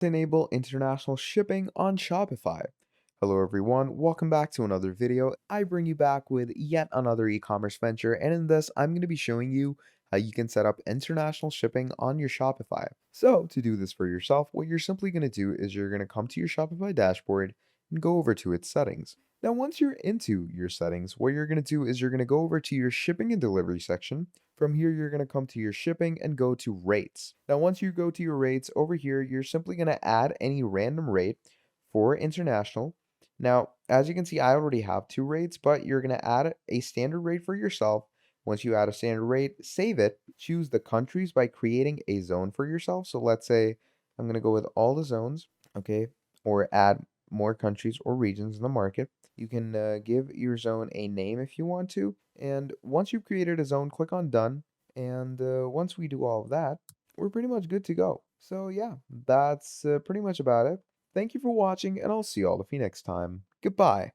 Enable international shipping on Shopify. Hello everyone, welcome back to another video. I bring you back with yet another e-commerce venture, and in this I'm going to be showing you how you can set up international shipping on your Shopify. So to do this for yourself, what you're simply going to do is you're going to come to your Shopify dashboard and go over to its settings. Now once you're into your settings, what you're going to do is you're going to go over to your shipping and delivery section. From here, you're going to come to your shipping and go to rates. Now, once you go to your rates over here, you're simply going to add any random rate for international. Now, as you can see, I already have two rates, but you're going to add a standard rate for yourself. Once you add a standard rate, save it. Choose the countries by creating a zone for yourself. So let's say I'm going to go with all the zones, okay, or add more countries or regions in the market. You can give your zone a name if you want to. And once you've created a zone, click on done. And once we do all of that, we're pretty much good to go. So yeah, that's pretty much about it. Thank you for watching, and I'll see all of you next time. Goodbye.